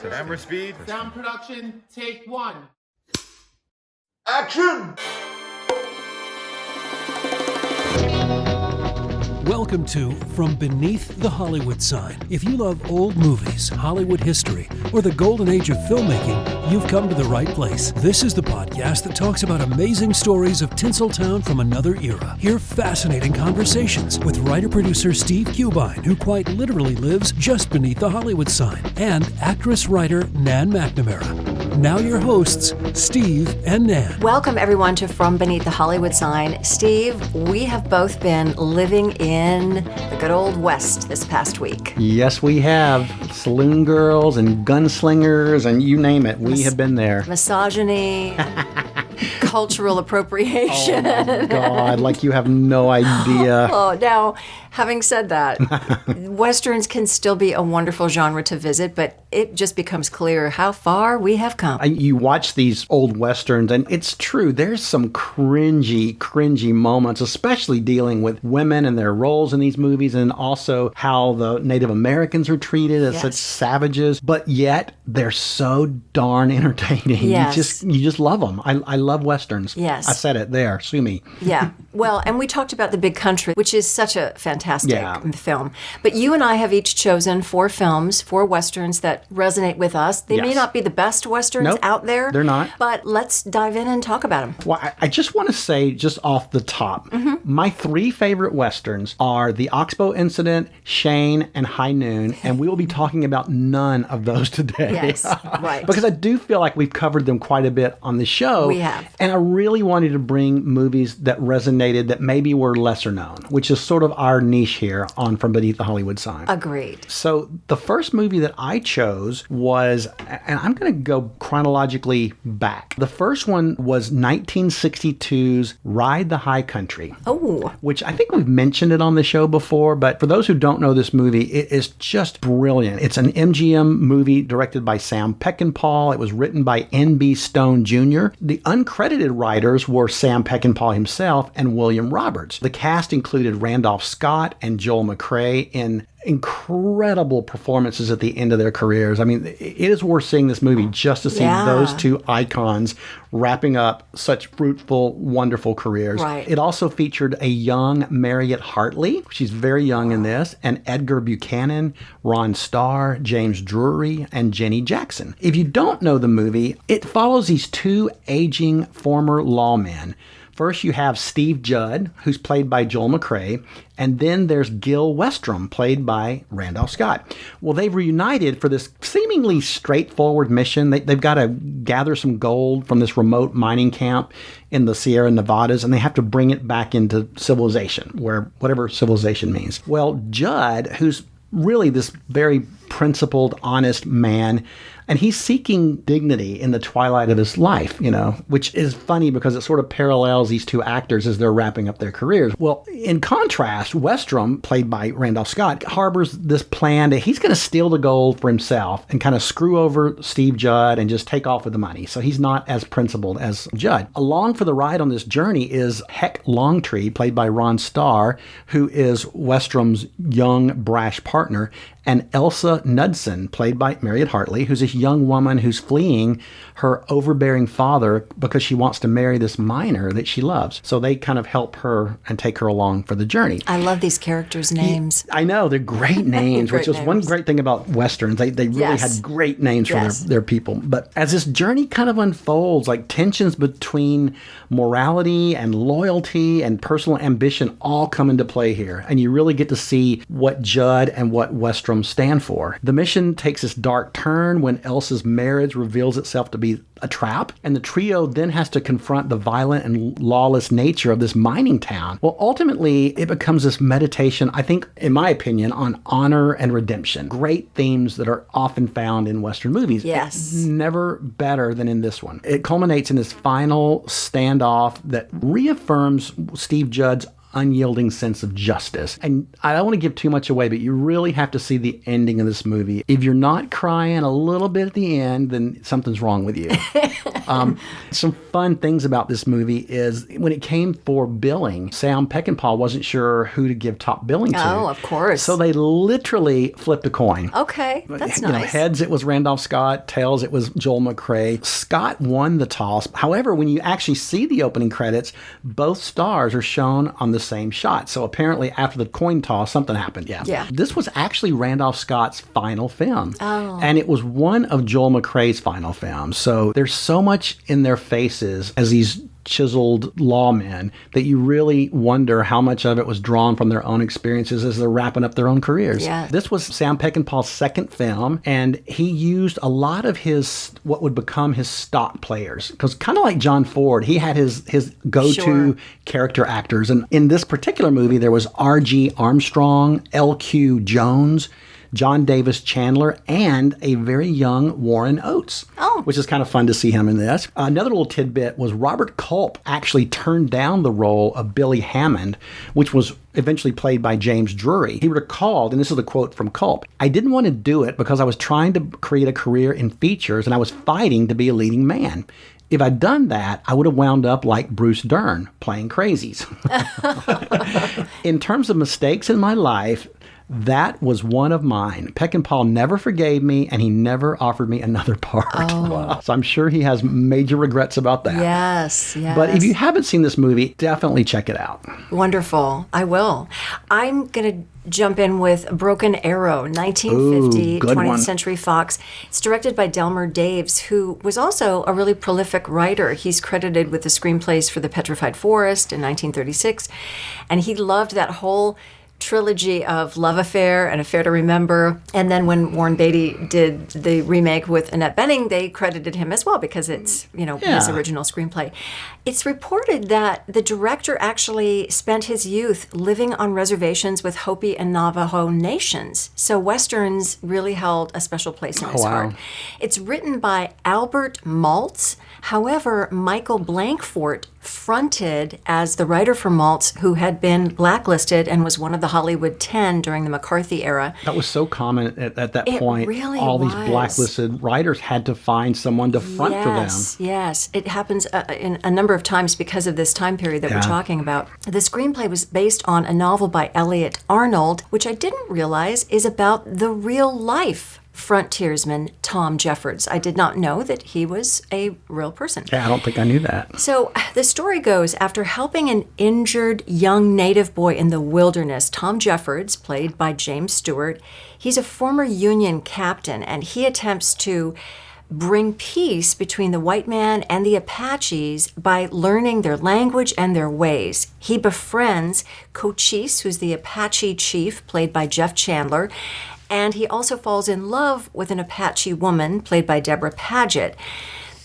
Camera speed. Sound production, take one. Action! Welcome to From Beneath the Hollywood Sign. If you love old movies, Hollywood history, or the golden age of filmmaking, you've come to the right place. This is the podcast that talks about amazing stories of Tinseltown from another era. Hear fascinating conversations with writer-producer Steve Cubine, who quite literally lives just beneath the Hollywood sign, and actress-writer Nan McNamara. Now your hosts, Steve and Nan. Welcome everyone to From Beneath the Hollywood Sign. Steve, we have both been living in the good old West this past week. Yes, we have. Saloon girls and gunslingers and you name it. We have been there. Misogyny, cultural appropriation. Oh my God, like you have no idea. Oh, now, having said that, Westerns can still be a wonderful genre to visit, but it just becomes clear how far we have come. You watch these old Westerns, and it's true, there's some cringy moments, especially dealing with women and their roles in these movies, and also how the Native Americans are treated as such savages, but yet they're so darn entertaining. Yes. You just love them. I love Westerns. Yes. I said it there. Sue me. Yeah. Well, and we talked about The Big Country, which is such a fantastic film. But you and I have each chosen 4 films, 4 Westerns that resonate with us. They may not be the best Westerns out there. They're not. But let's dive in and talk about them. Well, I just want to say, just off the top, my 3 favorite Westerns are The Oxbow Incident, Shane, and High Noon, and we will be talking about none of those today. Yes, right. Because I do feel like we've covered them quite a bit on the show. We have. And I really wanted to bring movies that resonated that maybe were lesser known, which is sort of our niche here on From Beneath the Hollywood Sign. Agreed. So the first movie that I chose was, and I'm going to go chronologically back. The first one was 1962's Ride the High Country. Oh. Which I think we've mentioned it on the show before, but for those who don't know this movie, it is just brilliant. It's an MGM movie directed by Sam Peckinpah. It was written by N.B. Stone Jr. The uncredited writers were Sam Peckinpah himself and William Roberts. The cast included Randolph Scott and Joel McCrea in incredible performances at the end of their careers. I mean, it is worth seeing this movie just to see those 2 icons wrapping up such fruitful, wonderful careers. Right. It also featured a young Mariette Hartley. She's very young in this, and Edgar Buchanan, Ron Starr, James Drury, and Jenny Jackson. If you don't know the movie, it follows these 2 aging former lawmen. First, you have Steve Judd, who's played by Joel McCrea, and then there's Gil Westrom, played by Randolph Scott. Well, they've reunited for this seemingly straightforward mission. They've got to gather some gold from this remote mining camp in the Sierra Nevadas, and they have to bring it back into civilization, where whatever civilization means. Well, Judd, who's really this very principled, honest man, and he's seeking dignity in the twilight of his life, which is funny because it sort of parallels these 2 actors as they're wrapping up their careers. Well, in contrast, Westrom, played by Randolph Scott, harbors this plan that he's going to steal the gold for himself and kind of screw over Steve Judd and just take off with the money. So he's not as principled as Judd. Along for the ride on this journey is Heck Longtree, played by Ron Starr, who is Westrom's young, brash partner, and Elsa Knudsen, played by Mariette Hartley, who's this young woman who's fleeing her overbearing father because she wants to marry this miner that she loves. So they kind of help her and take her along for the journey. I love these characters' names. I know, they're great names, which was one great thing about Westerns. They really had great names for their people. But as this journey kind of unfolds, like tensions between morality and loyalty and personal ambition all come into play here. And you really get to see what Judd and what Westrom stand for. The mission takes this dark turn when Elsa's marriage reveals itself to be a trap, and the trio then has to confront the violent and lawless nature of this mining town. Well, ultimately, it becomes this meditation, I think, in my opinion, on honor and redemption. Great themes that are often found in Western movies. Yes. Never better than in this one. It culminates in this final standoff that reaffirms Steve Judd's unyielding sense of justice. And I don't want to give too much away, but you really have to see the ending of this movie. If you're not crying a little bit at the end, then something's wrong with you. Some fun things about this movie is when it came for billing, Sam Peckinpah wasn't sure who to give top billing to. Oh, of course. So they literally flipped a coin. Okay, that's nice. Heads, it was Randolph Scott. Tails, it was Joel McCrea. Scott won the toss. However, when you actually see the opening credits, both stars are shown on the same shot. So apparently after the coin toss, something happened. Yeah. This was actually Randolph Scott's final film. Oh. And it was one of Joel McCrea's final films. So there's so much in their faces as these chiseled lawmen that you really wonder how much of it was drawn from their own experiences as they're wrapping up their own careers. Yeah. This was Sam Peckinpah's second film, and he used a lot of his, what would become his stock players. Because kind of like John Ford, he had his go-to character actors. And in this particular movie, there was R.G. Armstrong, L.Q. Jones, John Davis Chandler, and a very young Warren Oates, which is kind of fun to see him in this. Another little tidbit was Robert Culp actually turned down the role of Billy Hammond, which was eventually played by James Drury. He recalled, and this is a quote from Culp, "I didn't want to do it because I was trying to create a career in features and I was fighting to be a leading man. If I'd done that, I would have wound up like Bruce Dern, playing crazies." In terms of mistakes in my life, that was one of mine. Peckinpah never forgave me, and he never offered me another part. Wow. So I'm sure he has major regrets about that. Yes. But if you haven't seen this movie, definitely check it out. Wonderful. I will. I'm going to jump in with Broken Arrow, 1950, 20th Century Fox. It's directed by Delmer Daves, who was also a really prolific writer. He's credited with the screenplays for The Petrified Forest in 1936, and he loved that whole trilogy of Love Affair and Affair to Remember. And then when Warren Beatty did the remake with Annette Bening, they credited him as well because it's, his original screenplay. It's reported that the director actually spent his youth living on reservations with Hopi and Navajo nations. So Westerns really held a special place in his heart. It's written by Albert Maltz. However, Michael Blankfort fronted as the writer for Maltz, who had been blacklisted and was one of the Hollywood 10 during the McCarthy era. That was so common at that point. Really all was. These blacklisted writers had to find someone to front for them. Yes, it happens in a number of times because of this time period that we're talking about. The screenplay was based on a novel by Elliot Arnold, which I didn't realize is about the real life frontiersman Tom Jeffords. I did not know that he was a real person. Yeah, I don't think I knew that. So the story goes, after helping an injured young native boy in the wilderness, Tom Jeffords, played by James Stewart, he's a former Union captain, and he attempts to bring peace between the white man and the Apaches by learning their language and their ways. He befriends Cochise, who's the Apache chief, played by Jeff Chandler, and he also falls in love with an Apache woman, played by Deborah Paget.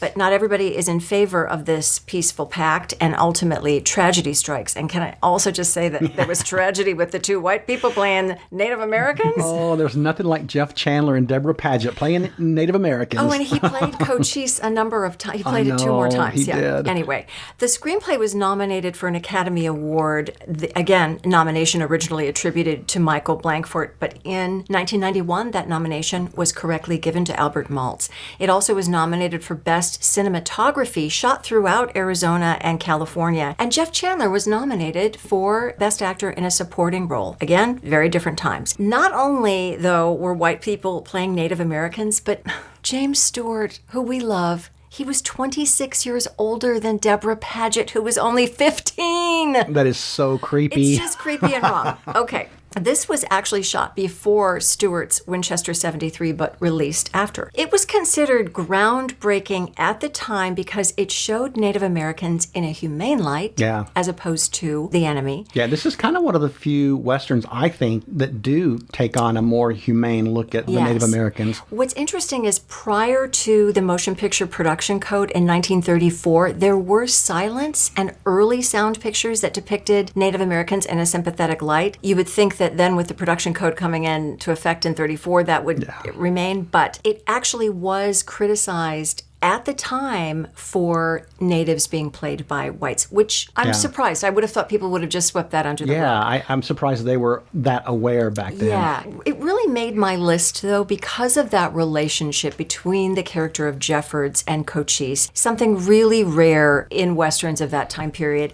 But not everybody is in favor of this peaceful pact, and ultimately tragedy strikes. And can I also just say that there was tragedy with the two white people playing Native Americans? Oh, there's nothing like Jeff Chandler and Deborah Paget playing Native Americans. Oh, and he played Cochise a number of times. He played it 2 more times. He did. Anyway, the screenplay was nominated for an Academy Award. Again, nomination originally attributed to Michael Blankfort, but in 1991, that nomination was correctly given to Albert Maltz. It also was nominated for Best Cinematography, shot throughout Arizona and California. And Jeff Chandler was nominated for Best Actor in a Supporting Role. Again, very different times. Not only, though, were white people playing Native Americans, but James Stewart, who we love, he was 26 years older than Deborah Paget, who was only 15. That is so creepy. It's just creepy and wrong. Okay. This was actually shot before Stewart's Winchester 73, but released after. It was considered groundbreaking at the time because it showed Native Americans in a humane light, as opposed to the enemy. Yeah, this is kind of one of the few Westerns, I think, that do take on a more humane look at the Native Americans. What's interesting is prior to the Motion Picture Production Code in 1934, there were silents and early sound pictures that depicted Native Americans in a sympathetic light. You would think that then with the production code coming into effect in 34, that would remain, but it actually was criticized at the time for natives being played by whites, which I'm surprised. I would have thought people would have just swept that under the rug. Yeah, I'm surprised they were that aware back then. Yeah. It really made my list, though, because of that relationship between the character of Jeffords and Cochise, something really rare in Westerns of that time period.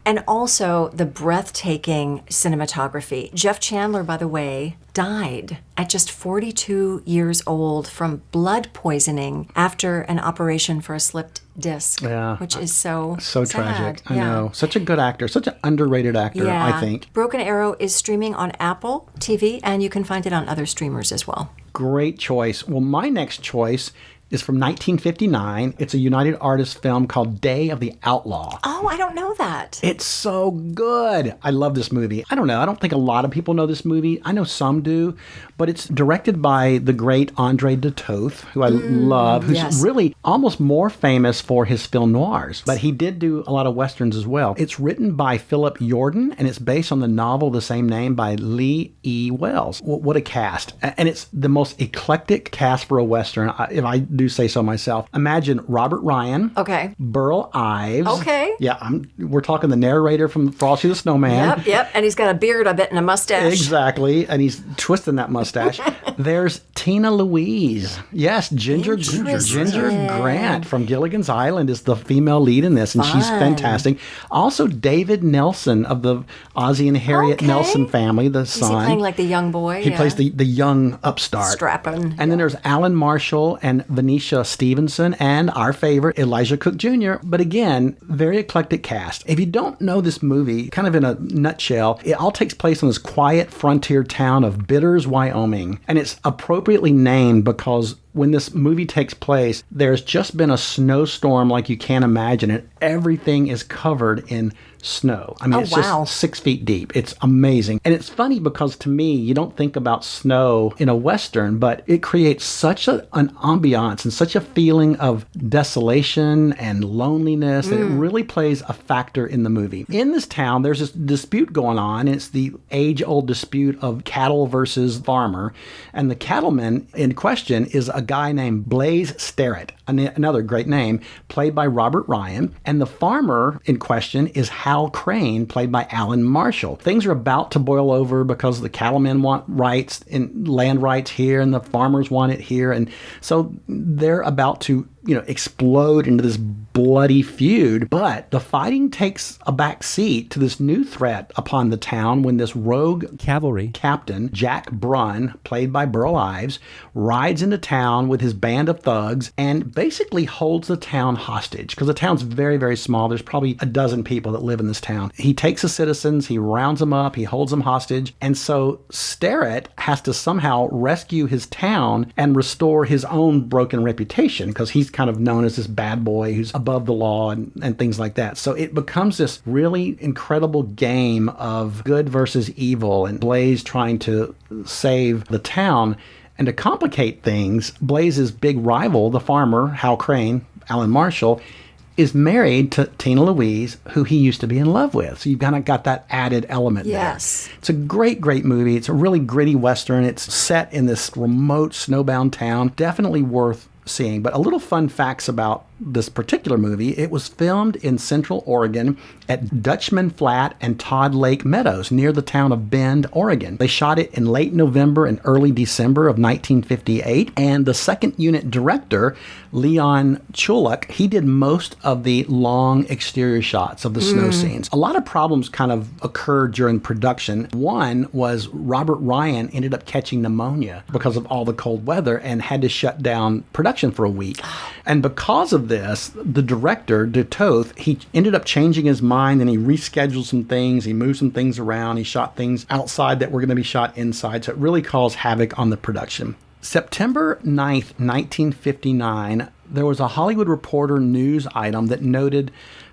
And also the breathtaking cinematography. Jeff Chandler, by the way, died at just 42 years old from blood poisoning after an operation for a slipped disc, which is so sad. Tragic. I know. Such a good actor, such an underrated actor, I think. Broken Arrow is streaming on Apple TV, and you can find it on other streamers as well. Great choice. Well, my next choice is from 1959. It's a United Artists film called Day of the Outlaw. Oh, I don't know that. It's so good. I love this movie. I don't know. I don't think a lot of people know this movie. I know some do, but it's directed by the great Andre de Toth, who I love, who's really almost more famous for his film noirs, but he did do a lot of Westerns as well. It's written by Philip Yordan, and it's based on the novel the same name by Lee E. Wells. What a cast. And it's the most eclectic cast for a Western, if I do say so myself. Imagine Robert Ryan. Okay. Burl Ives. Okay. Yeah, we're talking the narrator from Frosty the Snowman. Yep. And he's got a beard, I bet, and a mustache. Exactly. And he's twisting that mustache. There's Tina Louise. Yes, Ginger Grant from Gilligan's Island is the female lead in this, and she's fantastic. Also, David Nelson of the Ozzie and Harriet Nelson family, the son. Is he playing like the young boy? He plays the young upstart. Strapping. And then there's Alan Marshall and Venetia Stevenson and our favorite Elijah Cook Jr. But again, very eclectic cast. If you don't know this movie, kind of in a nutshell, it all takes place in this quiet frontier town of Bitters, Wyoming. And it's appropriately named because when this movie takes place, there's just been a snowstorm like you can't imagine, and everything is covered in snow. I mean, it's just 6 feet deep. It's amazing. And it's funny because to me, you don't think about snow in a Western, but it creates such an ambiance and such a feeling of desolation and loneliness that it really plays a factor in the movie. In this town, there's this dispute going on. And it's the age-old dispute of cattle versus farmer. And the cattleman in question is a guy named Blaze Sterrett, another great name, played by Robert Ryan. And the farmer in question is Hal Crane, played by Alan Marshall. Things are about to boil over because the cattlemen want rights and land rights here, and the farmers want it here. And so they're about to explode into this bloody feud. But the fighting takes a back seat to this new threat upon the town when this rogue cavalry captain, Jack Brunn, played by Burl Ives, rides into town with his band of thugs and basically holds the town hostage because the town's very, very small. There's probably a dozen people that live in this town. He takes the citizens, he rounds them up, he holds them hostage. And so Sterrett has to somehow rescue his town and restore his own broken reputation because he's kind of known as this bad boy who's above the law and things like that. So it becomes this really incredible game of good versus evil, and Blaze trying to save the town. And to complicate things, Blaze's big rival, the farmer, Hal Crane, Alan Marshall, is married to Tina Louise, who he used to be in love with. So you've kind of got that added element there. It's a great, great movie. It's a really gritty Western. It's set in this remote, snowbound town. Definitely worth seeing. But a little fun facts about this particular movie: it was filmed in Central Oregon at Dutchman Flat and Todd Lake Meadows near the town of Bend, Oregon. They shot it in late November and early December of 1958, and the second unit director, Leon Chuluk, he did most of the long exterior shots of the snow scenes. A lot of problems kind of occurred during production. One was Robert Ryan ended up catching pneumonia because of all the cold weather and had to shut down production for a week. And because of this, the director, De Toth, he ended up changing his mind and he rescheduled some things. He moved some things around. He shot things outside that were going to be shot inside. So it really caused havoc on the production. September 9th, 1959, there was a Hollywood Reporter news item that noted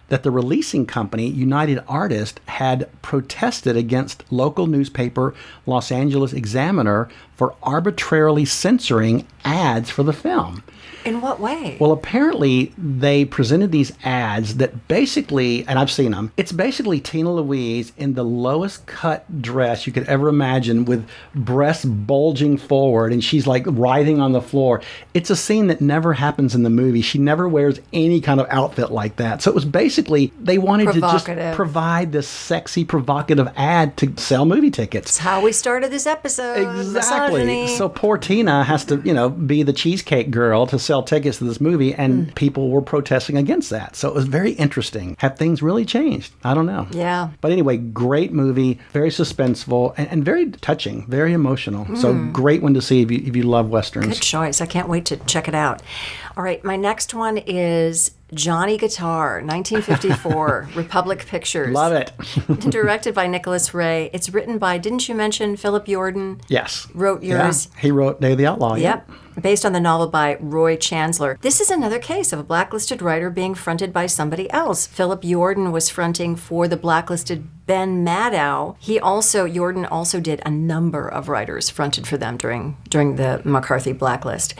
that the releasing company, United Artists, had protested against local newspaper Los Angeles Examiner for arbitrarily censoring ads for the film. In what way? Well, apparently they presented these ads that basically, and I've seen them, it's basically Tina Louise in the lowest cut dress you could ever imagine with breasts bulging forward, and she's like writhing on the floor. It's a scene that never happens in the movie. She never wears any kind of outfit like that. So it was basically, they wanted to just provide this sexy, provocative ad to sell movie tickets. That's how we started this episode. Exactly. Misogyny. So poor Tina has to, be the cheesecake girl to sell tickets to this movie, and people were protesting against that. So it was very interesting. Have things really changed? I don't know. Yeah. But anyway, great movie, very suspenseful, and very touching, very emotional. So great one to see if you love Westerns. Good choice. I can't wait to check it out. All right, my next one is Johnny Guitar, 1954, Republic Pictures. Love it. Directed by Nicholas Ray. It's written by, didn't you mention Philip Yordan? Yes. Wrote yours. Yeah. He wrote Day of the Outlaw. Yep. Based on the novel by Roy Chandler. This is another case of a blacklisted writer being fronted by somebody else. Philip Yordan was fronting for the blacklisted Ben Maddow. Yordan also did a number of writers fronted for them during the McCarthy blacklist.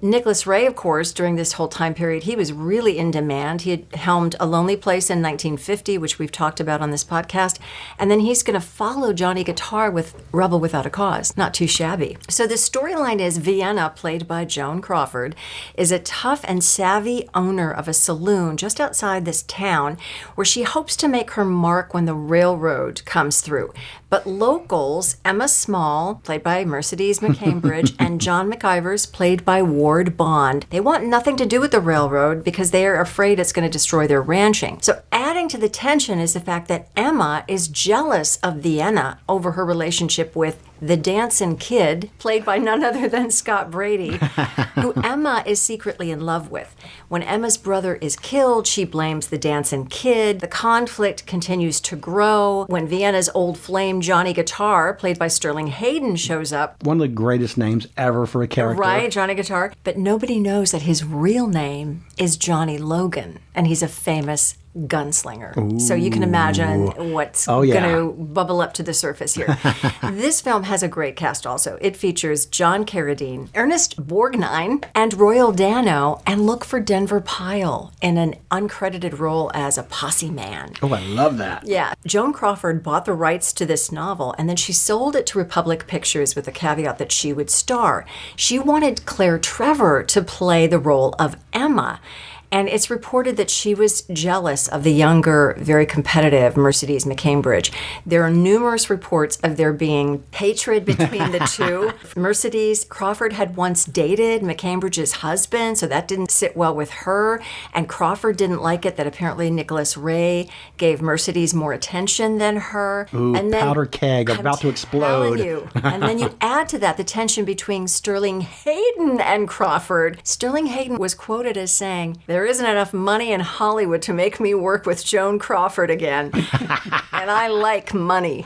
Nicholas Ray, of course, during this whole time period, he was really in demand. He had helmed A Lonely Place in 1950, which we've talked about on this podcast. And then he's going to follow Johnny Guitar with Rebel Without a Cause. Not too shabby. So the storyline is Vienna, played by Joan Crawford, is a tough and savvy owner of a saloon just outside this town where she hopes to make her mark when the railroad comes through. But locals, Emma Small, played by Mercedes McCambridge, and John McIvers, played by Ward Bond, they want nothing to do with the railroad because they are afraid it's going to destroy their ranching. So adding to the tension is the fact that Emma is jealous of Vienna over her relationship with the dancing kid, played by none other than Scott Brady, who Emma is secretly in love with. When Emma's brother is killed, she blames the dancing kid. The conflict continues to grow. When Vienna's old flame, Johnny Guitar, played by Sterling Hayden, shows up. One of the greatest names ever for a character. Right, Johnny Guitar. But nobody knows that his real name is Johnny Logan, and he's a famous gunslinger. Ooh. So you can imagine what's going to bubble up to the surface here. This film has a great cast also. It features John Carradine, Ernest Borgnine, and Royal Dano, and look for Denver Pyle in an uncredited role as a posse man. Oh, I love that. Yeah. Joan Crawford bought the rights to this novel, and then she sold it to Republic Pictures with the caveat that she would star. She wanted Claire Trevor to play the role of Emma. And it's reported that she was jealous of the younger, very competitive Mercedes McCambridge. There are numerous reports of there being hatred between the two. Mercedes Crawford had once dated McCambridge's husband, so that didn't sit well with her. And Crawford didn't like it that apparently Nicholas Ray gave Mercedes more attention than her. Ooh, and then, powder keg about to explode. And then you add to that the tension between Sterling Hayden and Crawford. Sterling Hayden was quoted as saying, "There isn't enough money in Hollywood to make me work with Joan Crawford again." And I like money.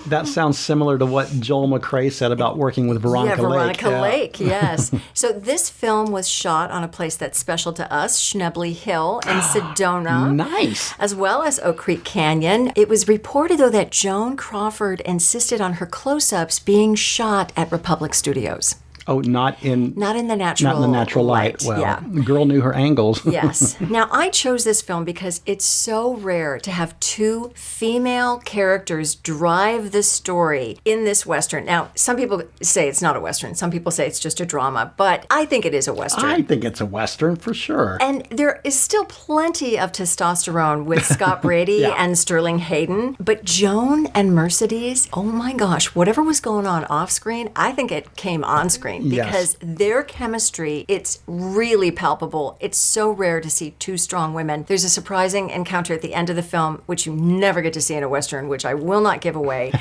That sounds similar to what Joel McCrae said about working with Veronica Lake. Veronica Lake, yes. So this film was shot on a place that's special to us, Schnebly Hill in Sedona. Nice. As well as Oak Creek Canyon. It was reported, though, that Joan Crawford insisted on her close-ups being shot at Republic Studios. Oh, not in the natural light. Well, yeah. The girl knew her angles. Yes. Now, I chose this film because it's so rare to have two female characters drive the story in this Western. Now, some people say it's not a Western. Some people say it's just a drama. But I think it is a Western. I think it's a Western for sure. And there is still plenty of testosterone with Scott Brady and Sterling Hayden. But Joan and Mercedes, oh my gosh, whatever was going on off screen, I think it came on screen. Because their chemistry, it's really palpable. It's so rare to see two strong women. There's a surprising encounter at the end of the film, which you never get to see in a Western, which I will not give away.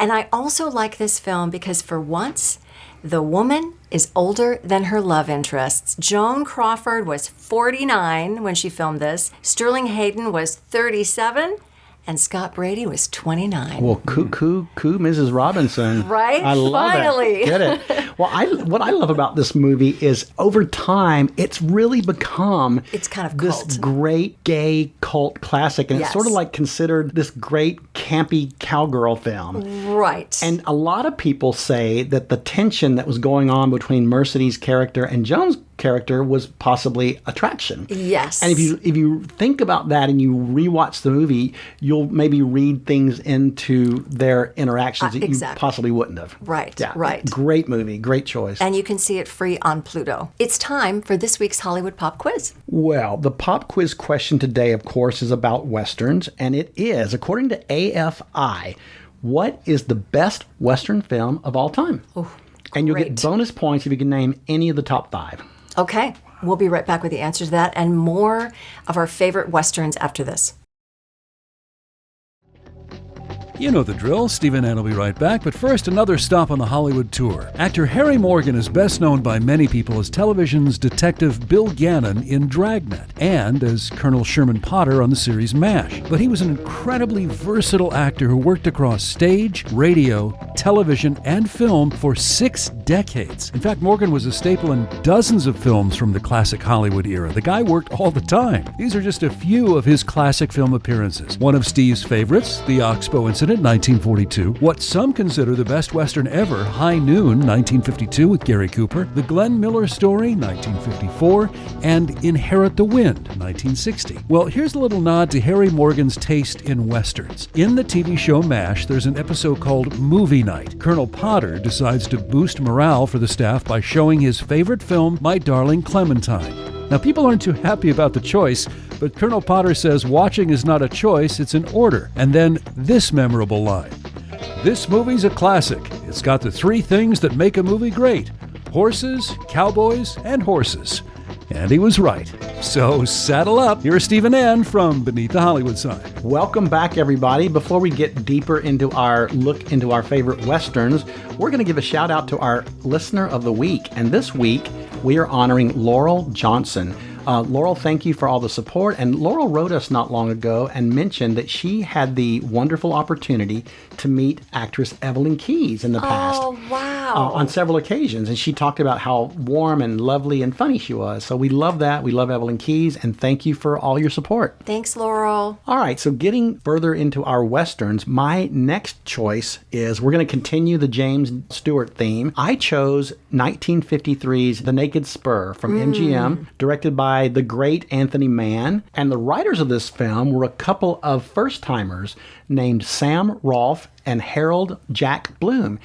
And I also like this film because for once, the woman is older than her love interests. Joan Crawford was 49 when she filmed this. Sterling Hayden was 37. And Scott Brady was 29. Well, coo, Mrs. Robinson. Right? I love Finally. it. Get it? Well, what I love about this movie is over time, it's really become it's kind of this cult. great gay cult classic. And it's sort of like considered this great campy cowgirl film. Right. And a lot of people say that the tension that was going on between Mercedes' character and Jones' character was possibly attraction. Yes. And if you think about that and you rewatch the movie, you'll maybe read things into their interactions that you possibly wouldn't have. Right. Yeah. Right. Great movie. Great choice. And you can see it free on Pluto. It's time for this week's Hollywood Pop Quiz. Well, the pop quiz question today, of course, is about Westerns, and it is, according to AFI, what is the best Western film of all time? Oh, and you'll get bonus points if you can name any of the top 5. Okay. We'll be right back with the answer to that and more of our favorite Westerns after this. You know the drill. Steve and Nan will be right back, but first, another stop on the Hollywood tour. Actor Harry Morgan is best known by many people as television's detective Bill Gannon in Dragnet, and as Colonel Sherman Potter on the series MASH. But he was an incredibly versatile actor who worked across stage, radio, television, and film for 6 decades. In fact, Morgan was a staple in dozens of films from the classic Hollywood era. The guy worked all the time. These are just a few of his classic film appearances. One of Steve's favorites, The Oxbow Incident, 1942. What some consider the best Western ever, High Noon, 1952 with Gary Cooper. The Glenn Miller Story, 1954. And Inherit the Wind, 1960. Well, here's a little nod to Harry Morgan's taste in Westerns. In the TV show MASH, there's an episode called Movie Night. Colonel Potter decides to boost morale for the staff by showing his favorite film, My Darling Clementine. Now, people aren't too happy about the choice, but Colonel Potter says watching is not a choice, it's an order. And then this memorable line. This movie's a classic. It's got the 3 things that make a movie great. Horses, cowboys, and horses. And he was right. So saddle up. Here's Steve and Nan from Beneath the Hollywood Sign. Welcome back, everybody. Before we get deeper into our look into our favorite Westerns, we're going to give a shout out to our listener of the week. And this week, we are honoring Laurel Johnson. Laurel, thank you for all the support. And Laurel wrote us not long ago and mentioned that she had the wonderful opportunity to meet actress Evelyn Keyes in the past. Oh, wow. On several occasions. And she talked about how warm and lovely and funny she was. So we love that. We love Evelyn Keyes. And thank you for all your support. Thanks, Laurel. All right. So getting further into our Westerns, my next choice is we're going to continue the James Stewart theme. I chose 1953's The Naked Spur from MGM, directed by the great Anthony Mann. And the writers of this film were a couple of first-timers named Sam Rolfe and Harold Jack Bloom.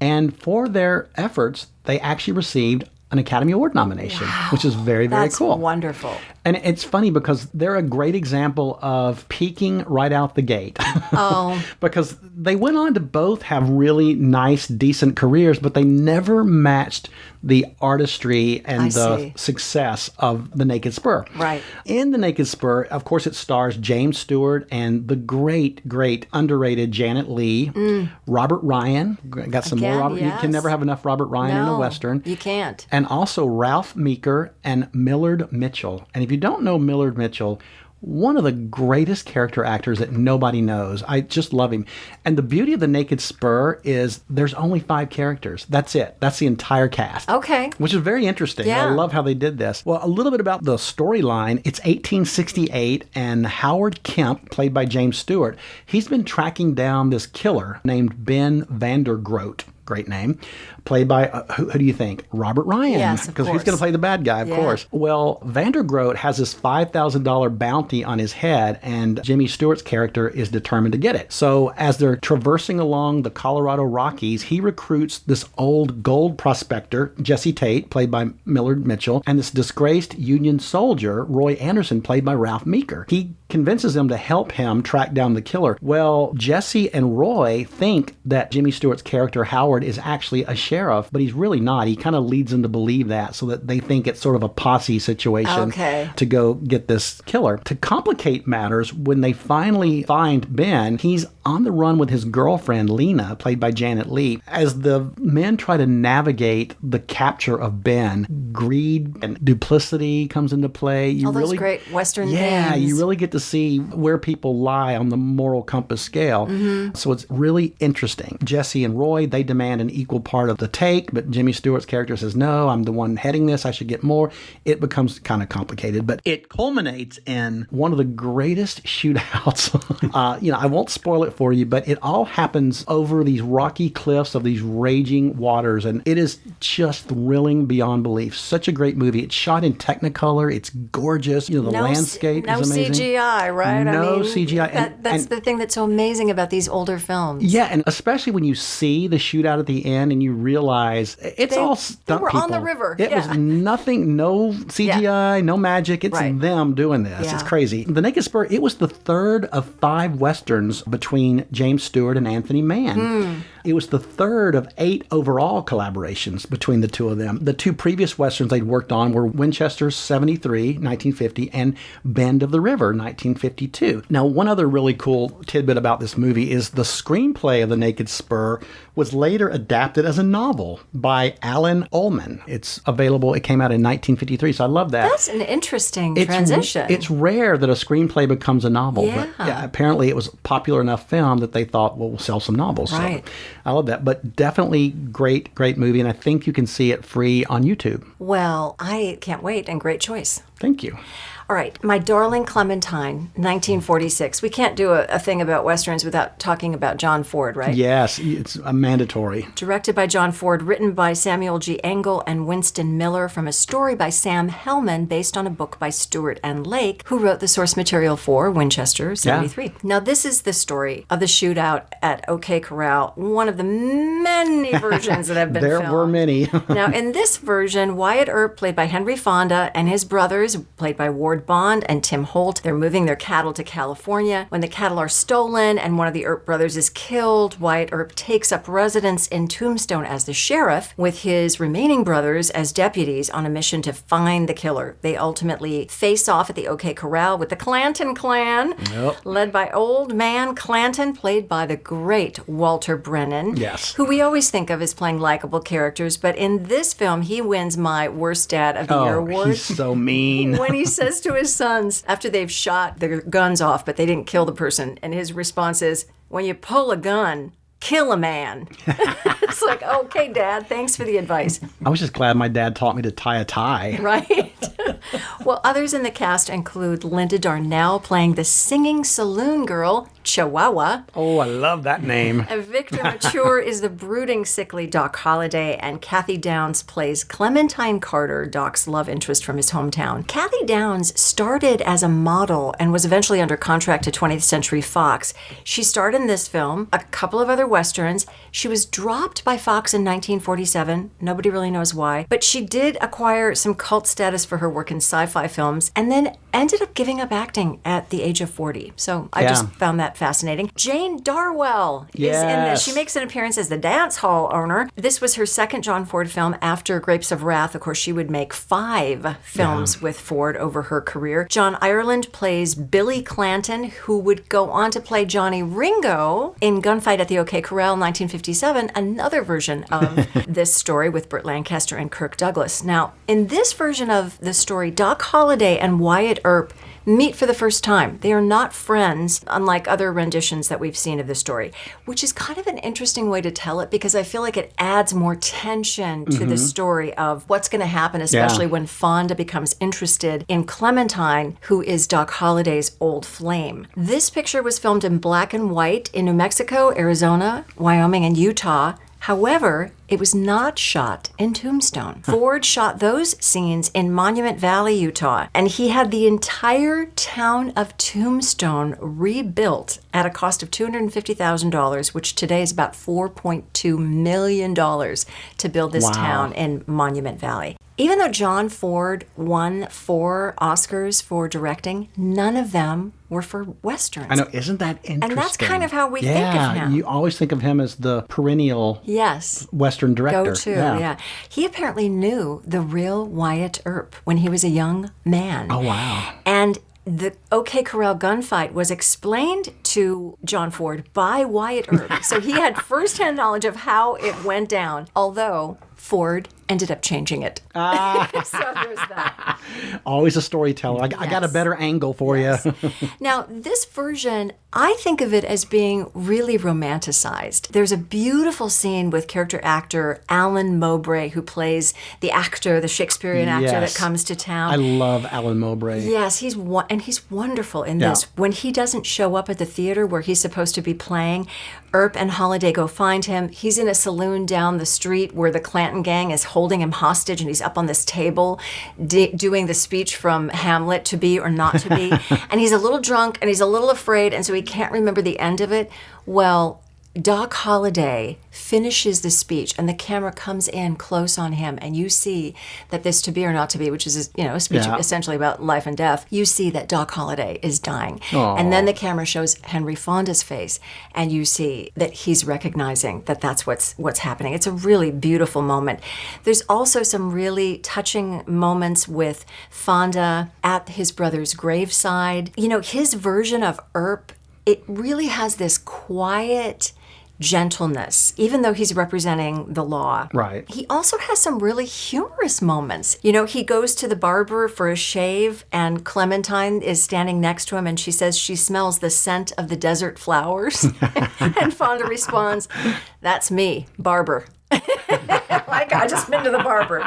And for their efforts, they actually received an Academy Award nomination, which is very, very cool. That's wonderful. And it's funny because they're a great example of peaking right out the gate. Oh. Because they went on to both have really nice, decent careers, but they never matched the artistry and the success of The Naked Spur. Right. In The Naked Spur, of course, it stars James Stewart and the great, great, underrated Janet Leigh, Robert Ryan. Got some more Robert. Yes. You can never have enough Robert Ryan in a Western. You can't. And also Ralph Meeker and Millard Mitchell. And if you don't know Millard Mitchell, one of the greatest character actors that nobody knows. I just love him. And the beauty of The Naked Spur is there's only 5 characters. That's it. That's the entire cast. Okay. Which is very interesting. Yeah. I love how they did this. Well, a little bit about the storyline. It's 1868, and Howard Kemp, played by James Stewart, he's been tracking down this killer named Ben Vandergroat. Great name. Played by, who do you think? Robert Ryan. Yes, of because he's course. going to play the bad guy, of course. Well, Vandergroat has this $5,000 bounty on his head, and Jimmy Stewart's character is determined to get it. So as they're traversing along the Colorado Rockies, he recruits this old gold prospector, Jesse Tate, played by Millard Mitchell, and this disgraced Union soldier, Roy Anderson, played by Ralph Meeker. He convinces them to help him track down the killer. Well, Jesse and Roy think that Jimmy Stewart's character, Howard, Ford is actually a sheriff, but he's really not. He kind of leads them to believe that so that they think it's sort of a posse situation to go get this killer. To complicate matters, when they finally find Ben, he's on the run with his girlfriend, Lena, played by Janet Leigh. As the men try to navigate the capture of Ben, greed and duplicity comes into play. All those great Western Yeah, themes. you really get to see where people lie on the moral compass scale. So it's really interesting. Jesse and Roy, they demand an equal part of the take, but Jimmy Stewart's character says, no, I'm the one heading this. I should get more. It becomes kind of complicated, but it culminates in one of the greatest shootouts. I won't spoil it for you, but it all happens over these rocky cliffs of these raging waters, and it is just thrilling beyond belief. Such a great movie. It's shot in Technicolor. It's gorgeous. The landscape is amazing. No CGI, right? No CGI. That's the thing that's so amazing about these older films. Yeah, and especially when you see the shootout at the end and you realize it's all stunt people. They were on the river. It was nothing, no CGI, no magic. It's them doing this. Yeah. It's crazy. The Naked Spur, it was the third of 5 Westerns between James Stewart and Anthony Mann. It was the third of 8 overall collaborations between the two of them. The 2 previous Westerns they'd worked on were Winchester 73, 1950, and Bend of the River, 1952. Now, one other really cool tidbit about this movie is the screenplay of The Naked Spur was later adapted as a novel by Alan Ullman. It's available. It came out in 1953, so I love that. That's an interesting transition. It's rare that a screenplay becomes a novel, but apparently it was a popular enough film that they thought, well, we'll sell some novels. Right. So I love that, but definitely great movie, and I think you can see it free on YouTube. Well, I can't wait, and great choice. Thank you. All right, My Darling Clementine, 1946. We can't do a thing about Westerns without talking about John Ford, right? Yes, it's a mandatory. Directed by John Ford, written by Samuel G. Engel and Winston Miller, from a story by Sam Hellman based on a book by Stewart and Lake, who wrote the source material for Winchester 73. Yeah. Now, this is the story of the shootout at OK Corral, one of the many versions that have been filmed. There were many. Now, in this version, Wyatt Earp, played by Henry Fonda, and his brothers, played by Ward Bond and Tim Holt, they're moving their cattle to California. When the cattle are stolen and one of the Earp brothers is killed, Wyatt Earp takes up residence in Tombstone as the sheriff, with his remaining brothers as deputies on a mission to find the killer. They ultimately face off at the OK Corral with the Clanton clan, led by Old Man Clanton, played by the great Walter Brennan, who we always think of as playing likable characters, but in this film, he wins my Worst Dad of the Year award. He's so mean. When he says to his sons, after they've shot their guns off, but they didn't kill the person, and his response is, when you pull a gun, kill a man. It's like, okay, Dad, thanks for the advice. I was just glad my dad taught me to tie a tie. Right. Well, others in the cast include Linda Darnell playing the singing saloon girl, Chihuahua. Oh, I love that name. Victor Mature is the brooding, sickly Doc Holliday, and Kathy Downs plays Clementine Carter, Doc's love interest from his hometown. Kathy Downs started as a model and was eventually under contract to 20th Century Fox. She starred in this film, a couple of other Westerns. She was dropped by Fox in 1947. Nobody really knows why. But she did acquire some cult status for her work in sci-fi films, and then ended up giving up acting at the age of 40. So I just found that fascinating. Jane Darwell is in this. She makes an appearance as the dance hall owner. This was her second John Ford film after Grapes of Wrath. Of course, she would make 5 films with Ford over her career. John Ireland plays Billy Clanton, who would go on to play Johnny Ringo in Gunfight at the OK Corral, 1957, another version of this story with Burt Lancaster and Kirk Douglas. Now, in this version of the story, Doc Holliday and Wyatt Earp meet for the first time. They are not friends, unlike other renditions that we've seen of the story, which is kind of an interesting way to tell it, because I feel like it adds more tension to the story of what's going to happen, especially when Fonda becomes interested in Clementine, who is Doc Holliday's old flame. This picture was filmed in black and white in New Mexico, Arizona, Wyoming, and Utah. However, it was not shot in Tombstone. Ford shot those scenes in Monument Valley, Utah, and he had the entire town of Tombstone rebuilt at a cost of $250,000, which today is about $4.2 million to build this town in Monument Valley. Even though John Ford won 4 Oscars for directing, none of them were for Westerns. I know, isn't that interesting? And that's kind of how we think of him. You always think of him as the perennial Western director. Go-to, yeah. He apparently knew the real Wyatt Earp when he was a young man. Oh, wow. And the OK Corral gunfight was explained to John Ford by Wyatt Earp. So he had firsthand knowledge of how it went down, although Ford ended up changing it. So there's that. Always a storyteller. I got a better angle for you. Now, this version, I think of it as being really romanticized. There's a beautiful scene with character actor Alan Mowbray, who plays the actor, the Shakespearean actor that comes to town. I love Alan Mowbray. Yes, he's wonderful in this. When he doesn't show up at the theater where he's supposed to be playing, Earp and Holiday go find him. He's in a saloon down the street where the Clanton gang is holding him hostage, and he's up on this table doing the speech from Hamlet, to be or not to be. And he's a little drunk and he's a little afraid, and so he can't remember the end of it. Well, Doc Holliday finishes the speech, and the camera comes in close on him, and you see that this to be or not to be, which is a speech essentially about life and death, you see that Doc Holliday is dying. Aww. And then the camera shows Henry Fonda's face, and you see that he's recognizing that that's what's happening. It's a really beautiful moment. There's also some really touching moments with Fonda at his brother's graveside. His version of Earp, it really has this quiet gentleness, even though he's representing the law. Right. He also has some really humorous moments. He goes to the barber for a shave, and Clementine is standing next to him, and she says she smells the scent of the desert flowers. And Fonda responds, "That's me, barber." Like, I just been to the barber.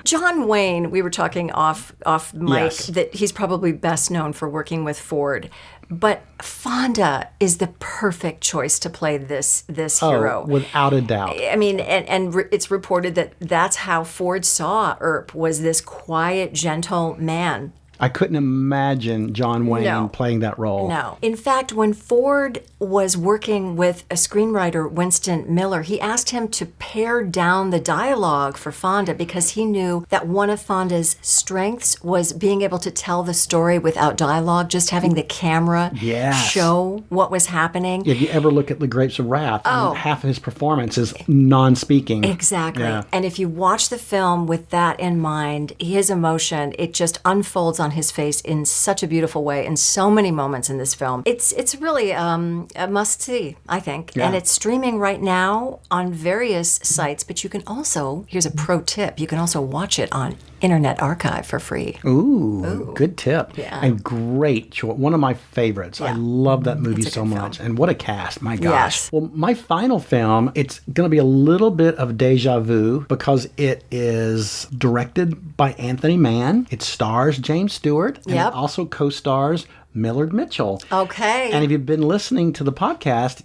John Wayne, we were talking off mic, that he's probably best known for working with Ford. But Fonda is the perfect choice to play this hero. Without a doubt. I mean, and it's reported that that's how Ford saw Earp, was this quiet, gentle man. I couldn't imagine John Wayne playing that role. No. In fact, when Ford was working with a screenwriter, Winston Miller, he asked him to pare down the dialogue for Fonda because he knew that one of Fonda's strengths was being able to tell the story without dialogue, just having the camera show what was happening. If you ever look at The Grapes of Wrath, half of his performance is non-speaking. Exactly. Yeah. And if you watch the film with that in mind, his emotion, it just unfolds on his face in such a beautiful way in so many moments in this film. It's really a must-see, I think. Yeah. And it's streaming right now on various sites, but you can also, here's a pro tip, you can also watch it on Internet Archive for free. Ooh. Good tip. Yeah. And great. One of my favorites. Yeah. I love that movie so much. Film. And what a cast. My gosh. Yes. Well, my final film, it's going to be a little bit of deja vu because it is directed by Anthony Mann. It stars James Stewart. And it also co-stars Millard Mitchell. Okay. And if you've been listening to the podcast,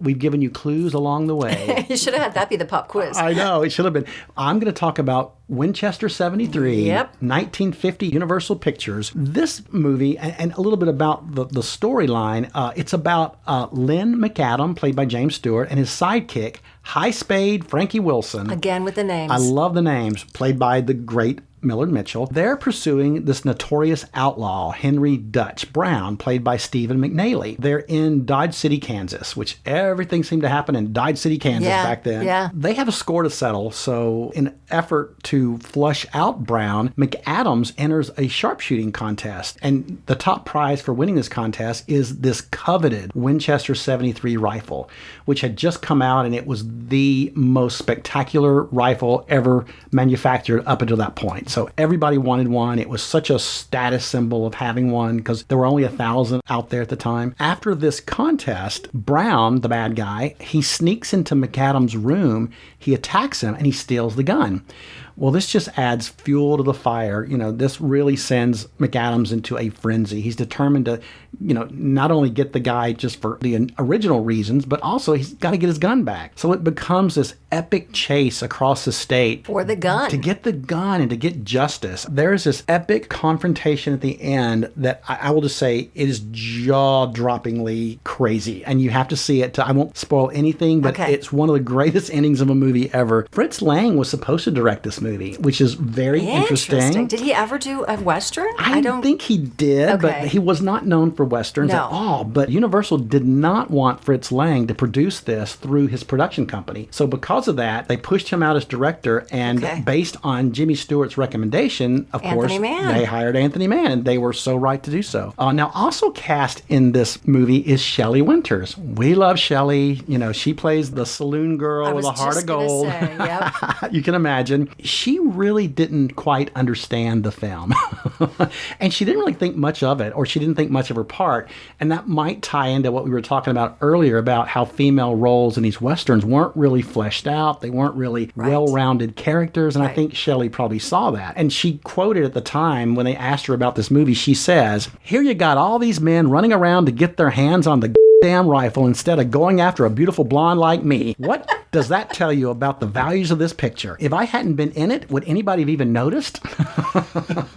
we've given you clues along the way. You should have had that be the pop quiz. I know, it should have been. I'm going to talk about Winchester 73, 1950 Universal Pictures. This movie, and a little bit about the storyline, it's about Lynn McAdam, played by James Stewart, and his sidekick, High Spade Frankie Wilson. Again with the names. I love the names, played by the great Millard Mitchell. They're pursuing this notorious outlaw, Henry Dutch Brown, played by Stephen McNally. They're in Dodge City, Kansas, which everything seemed to happen in Dodge City, Kansas back then. Yeah. They have a score to settle, so in an effort to flush out Brown, McAdams enters a sharpshooting contest, and the top prize for winning this contest is this coveted Winchester 73 rifle, which had just come out, and it was the most spectacular rifle ever manufactured up until that point. So everybody wanted one. It was such a status symbol of having one because there were only 1,000 out there at the time. After this contest, Brown, the bad guy, he sneaks into McAdams' room, he attacks him, and he steals the gun. Well, this just adds fuel to the fire. This really sends McAdams into a frenzy. He's determined to, not only get the guy just for the original reasons, but also he's got to get his gun back. So it becomes this epic chase across the state. For the gun. To get the gun and to get justice. There's this epic confrontation at the end that I will just say it is jaw-droppingly crazy. And you have to see it. I won't spoil anything, but it's one of the greatest endings of a movie ever. Fritz Lang was supposed to direct this movie. movie, which is very interesting. Did he ever do a Western? I don't think he did, but Okay. he was not known for Westerns at all. But Universal did not want Fritz Lang to produce this through his production company. So because of that, they pushed him out as director, and based on Jimmy Stewart's recommendation, of course, they hired Anthony Mann, and they were so right to do so. Now, also cast in this movie is Shelley Winters. We love Shelley. You know, she plays the saloon girl with a heart of gold. You can imagine. She really didn't quite understand the film. And she didn't really think much of it, or she didn't think much of her part. And that might tie into what we were talking about earlier about how female roles in these Westerns weren't really fleshed out. They weren't really well-rounded characters. And I think Shelley probably saw that. And she quoted at the time when they asked her about this movie, she says, "Here you got all these men running around to get their hands on the damn rifle instead of going after a beautiful blonde like me. What does that tell you about the values of this picture? If I hadn't been in it, would anybody have even noticed?"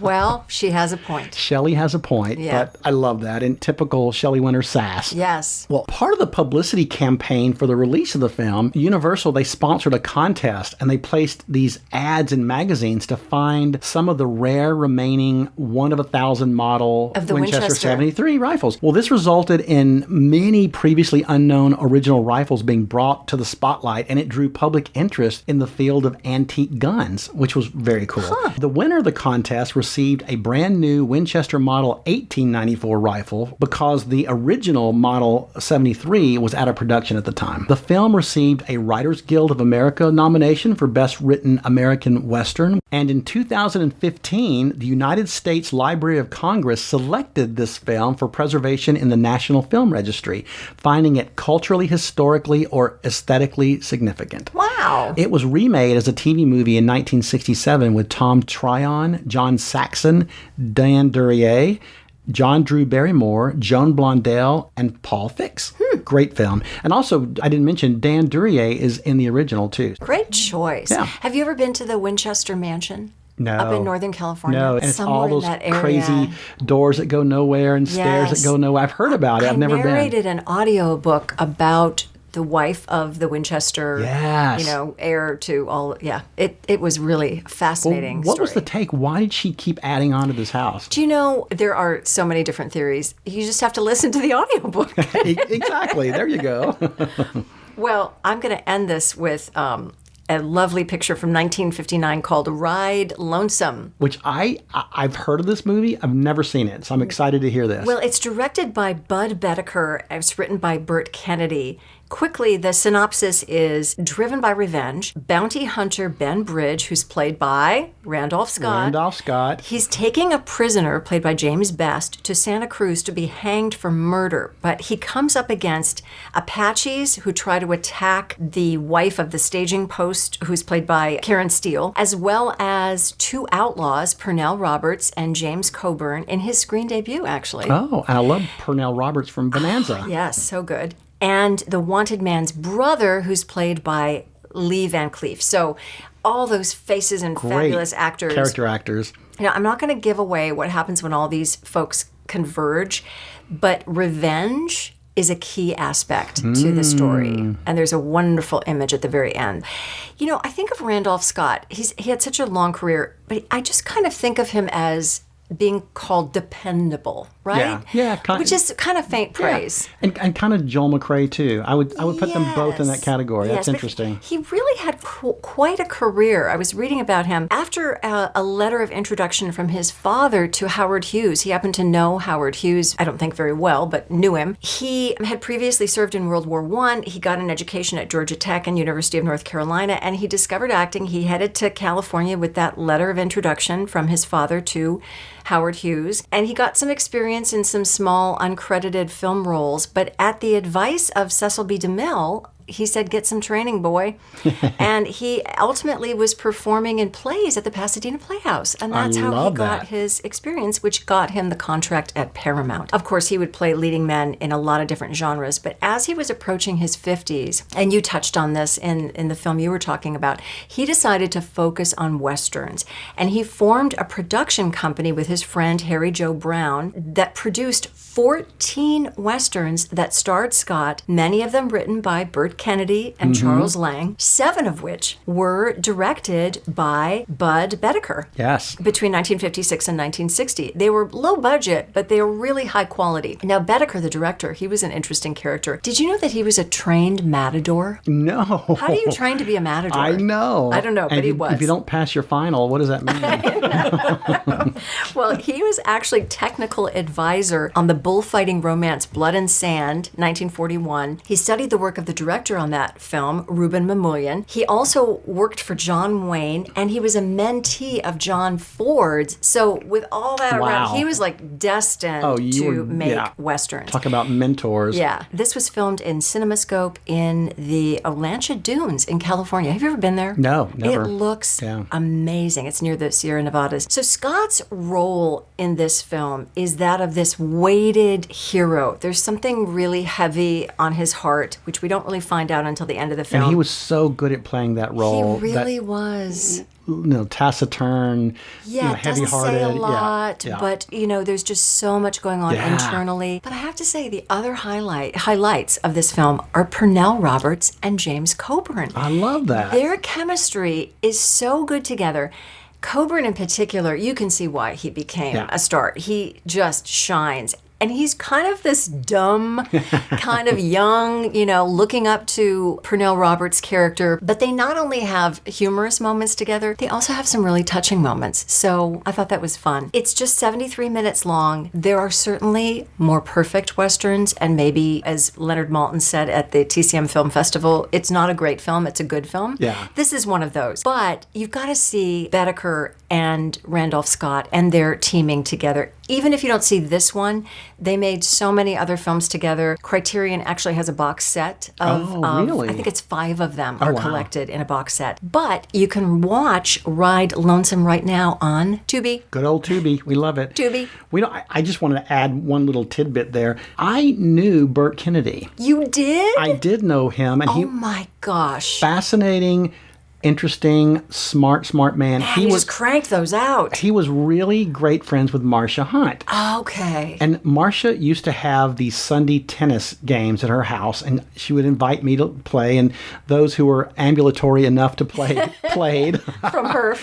Well, she has a point. Shelley has a point, but I love that in typical Shelley Winters sass. Yes. Well, part of the publicity campaign for the release of the film, Universal, they sponsored a contest, and they placed these ads in magazines to find some of the rare remaining 1 of 1,000 model of the Winchester 73 rifles. Well, this resulted in many previously unknown original rifles being brought to the spotlight, and it drew public interest in the field of antique guns, which was very cool. The winner of the contest received a brand new Winchester model 1894 rifle because the original model 73 was out of production at the time. The film received a Writers Guild of America nomination for Best Written American Western, and in 2015, the United States Library of Congress selected this film for preservation in the National Film Registry, finding it culturally, historically, or aesthetically significant. Wow. It was remade as a TV movie in 1967 with Tom Tryon, John Saxon, Dan Duryea, John Drew Barrymore, Joan Blondell, and Paul Fix. Great film. And also, I didn't mention, Dan Duryea is in the original, too. Great choice. Yeah. Have you ever been to the Winchester Mansion? No. Up in Northern California? No, and it's somewhere all those in that area. crazy doors that go nowhere and stairs that go nowhere. I've heard about it. I've never been. I narrated an audiobook about the wife of the Winchester, heir to all. Yeah, it was really fascinating. Well, what was the take? Why did she keep adding on to this house? Do you know, there are so many different theories. You just have to listen to the audiobook. Exactly. There you go. Well, I'm going to end this with a lovely picture from 1959 called Ride Lonesome. Which I've heard of this movie. I've never seen it, so I'm excited to hear this. Well, it's directed by Bud Bedecker. It's written by Burt Kennedy. Quickly, the synopsis is driven by revenge. Bounty hunter Ben Bridge, who's played by Randolph Scott. He's taking a prisoner, played by James Best, to Santa Cruz to be hanged for murder. But he comes up against Apaches who try to attack the wife of the staging post, who's played by Karen Steele, as well as 2 outlaws, Pernell Roberts and James Coburn, in his screen debut, actually. Oh, and I love Pernell Roberts from Bonanza. Yes, so good. And the wanted man's brother, who's played by Lee Van Cleef. So all those faces and fabulous actors. Character actors. You know, I'm not going to give away what happens when all these folks converge, but revenge is a key aspect to the story. And there's a wonderful image at the very end. You know, I think of Randolph Scott. He had such a long career, but I just kind of think of him as being called dependable, right? Yeah. Which is kind of faint praise. Yeah. And kind of Joel McCrea, too. I would put them both in that category. That's interesting. He really had quite a career. I was reading about him. After a letter of introduction from his father to Howard Hughes, he happened to know Howard Hughes, I don't think very well, but knew him. He had previously served in World War I. He got an education at Georgia Tech and University of North Carolina, and he discovered acting. He headed to California with that letter of introduction from his father to Howard Hughes, and he got some experience in some small uncredited film roles, but at the advice of Cecil B. DeMille, he said, get some training, boy. And he ultimately was performing in plays at the Pasadena Playhouse. And that's how he got his experience, which got him the contract at Paramount. Of course, he would play leading men in a lot of different genres. But as he was approaching his 50s, and you touched on this in the film you were talking about, he decided to focus on Westerns. And he formed a production company with his friend Harry Joe Brown that produced 14 Westerns that starred Scott, many of them written by Burt Kennedy and Charles Lang, 7 of which were directed by Bud Boetticher. Yes. Between 1956 and 1960. They were low budget, but they were really high quality. Now, Boetticher, the director, he was an interesting character. Did you know that he was a trained matador? No. How do you train to be a matador? I know. I don't know, but he was. If you don't pass your final, what does that mean? Well, he was actually technical advisor on the bullfighting romance Blood and Sand, 1941. He studied the work of the director on that film, Reuben Mamoulian. He also worked for John Wayne, and he was a mentee of John Ford's. So with all that around, he was like destined to make Westerns. Talk about mentors. Yeah. This was filmed in CinemaScope in the Olancha Dunes in California. Have you ever been there? No, never. It looks amazing. It's near the Sierra Nevadas. So Scott's role in this film is that of this weighted hero. There's something really heavy on his heart, which we don't really find out until the end of the film. And he was so good at playing that role. He really was. Taciturn, heavy-hearted. Doesn't say a lot, but, there's just so much going on internally. But I have to say, the other highlights of this film are Pernell Roberts and James Coburn. I love that. Their chemistry is so good together. Coburn in particular, you can see why he became a star. He just shines. And he's kind of this dumb, kind of young, looking up to Pernell Roberts' character. But they not only have humorous moments together, they also have some really touching moments. So I thought that was fun. It's just 73 minutes long. There are certainly more perfect Westerns. And maybe, as Leonard Maltin said at the TCM Film Festival, it's not a great film, it's a good film. Yeah. This is one of those. But you've got to see Boetticher and Randolph Scott and their teaming together. Even if you don't see this one, they made so many other films together. Criterion actually has a box set of, really? I think it's 5 of them are collected in a box set. But you can watch Ride Lonesome right now on Tubi. Good old Tubi. We love it. Tubi. I just wanted to add one little tidbit there. I knew Burt Kennedy. You did? I did know him. And oh my gosh. Fascinating, interesting, smart man. He just cranked those out. He was really great friends with Marcia Hunt. Okay. And Marcia used to have these Sunday tennis games at her house, and she would invite me to play, and those who were ambulatory enough to play played. From her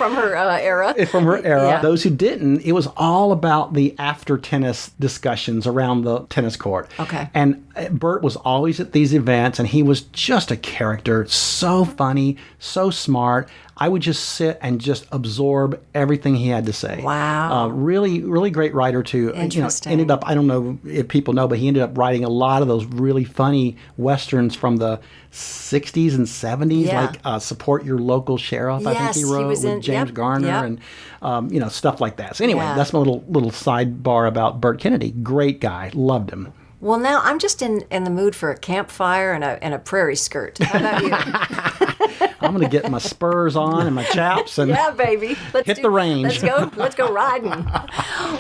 era. From her era. Yeah. Those who didn't, it was all about the after tennis discussions around the tennis court. Okay. And Burt was always at these events, and he was just a character, so funny, so smart. I would just sit and just absorb everything he had to say. Wow. Really, really great writer too. Interesting. Ended up, I don't know if people know, but he ended up writing a lot of those really funny Westerns from the 60s and 70s, like Support Your Local Sheriff, I think he wrote with James Garner and stuff like that. So anyway, that's my little sidebar about Burt Kennedy. Great guy. Loved him. Well, now I'm just in the mood for a campfire and a prairie skirt. How about you? I'm going to get my spurs on and my chaps and baby. hit the range. Let's go riding.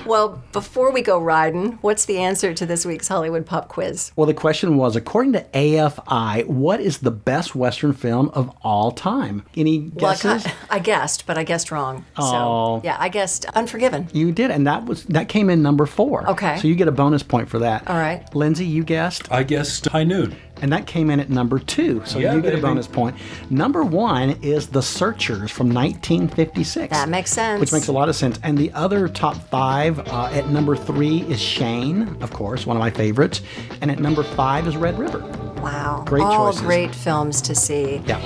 Well, before we go riding, what's the answer to this week's Hollywood Pop Quiz? Well, the question was, according to AFI, what is the best Western film of all time? Any guesses? Well, I guessed, but I guessed wrong. Oh. So, I guessed Unforgiven. You did, and that came in number 4. Okay. So you get a bonus point for that. All right. Lindsay, you guessed? I guessed High Noon. And that came in at number 2, so you get a bonus point. Number 1 is The Searchers from 1956. That makes sense. Which makes a lot of sense. And the other top 5, at number 3 is Shane, of course, one of my favorites. And at number 5 is Red River. Wow. Great choices. All great films to see. Yeah.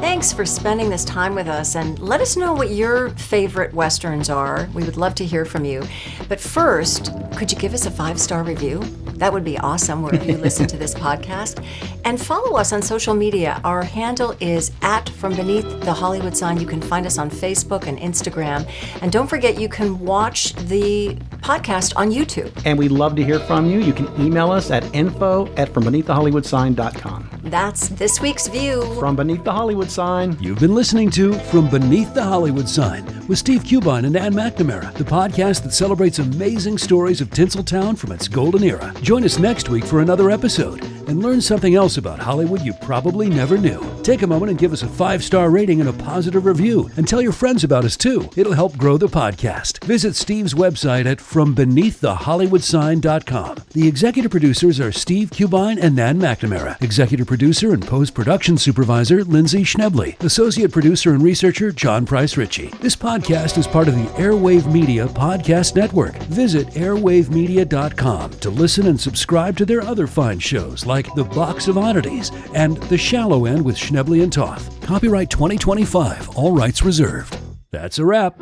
Thanks for spending this time with us, and let us know what your favorite Westerns are. We would love to hear from you. But first, could you give us a 5-star review? That would be awesome wherever you listen to this podcast. And follow us on social media. Our handle is @FromBeneathTheHollywoodSign. You can find us on Facebook and Instagram. And don't forget, you can watch the podcast on YouTube. And we'd love to hear from you. You can email us at info@FromBeneathTheHollywoodSign.com. That's this week's view. From Beneath the Hollywood Sign. You've been listening to From Beneath the Hollywood Sign with Steve Cubine and Nan McNamara, the podcast that celebrates amazing stories of Tinseltown from its golden era. Join us next week for another episode. and learn something else about Hollywood you probably never knew. Take a moment and give us a 5-star rating and a positive review, and tell your friends about us too. It'll help grow the podcast. Visit Steve's website at FromBeneathTheHollywoodSign.com. The executive producers are Steve Cubine and Nan McNamara. Executive producer and post-production supervisor Lindsay Schnebley. Associate producer and researcher John Price Ritchie. This podcast is part of the Airwave Media Podcast Network. Visit airwavemedia.com to listen and subscribe to their other fine shows like The Box of Oddities and The Shallow End with Schnebley and Toth. Copyright 2025. All rights reserved. That's a wrap.